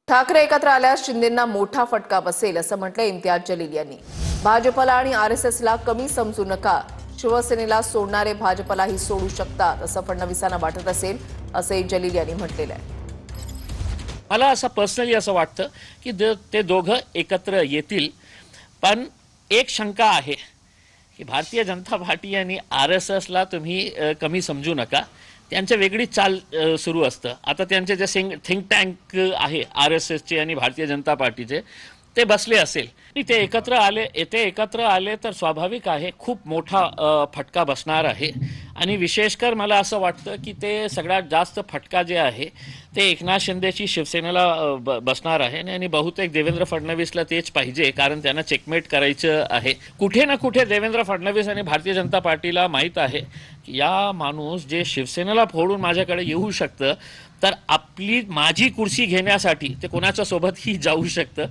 ठाकरे एकत्र आल्यास शिंदेंना मोठा फटका बसेल असं म्हटलं इम्तियाज जलील यांनी। भाजपला आणि आरएसएसला कमी समजू नका, शिवसेनेला सोडणारे भाजपलाही सोडू शकतात असं फडणवीसांना वाटत असेल असंही जलील यांनी म्हटलेलं आहे। मला असं पर्सनली असं वाटतं की ते दोघं एकत्र येतील, पण एक शंका आहे की भारतीय जनता पार्टी आणि आरएसएसला तुम्ही कमी समजू नका। त्यांचं वेगळी चाल सुरू असतं। आता त्यांचे जे थिंक टँक आहे आरएसएसचे आणि भारतीय जनता पार्टीचे, ते बसले असेल आणि ते एकत्र आले तर स्वाभाविक आहे खूप मोठा फटका बसणार आहे। आणि विशेषकर मला असं वाटतं की ते सगळ्यात जास्त फटका जे आहे ते एकनाथ शिंदेची शिवसेनेला बसणार आहे आणि बहुतेक देवेंद्र फडणवीसला तेच पाहिजे, कारण त्यांना चेकमेट करायचं आहे। कुठे ना कुठे देवेंद्र फडणवीस आणि भारतीय जनता पार्टीला माहीत आहे की या माणूस जे शिवसेनेला फोडून माझ्याकडे येऊ शकतं, तर माझी कुर्सी घेण्यासाठी ते कोणाच्या सोबतही जाऊ शकतं।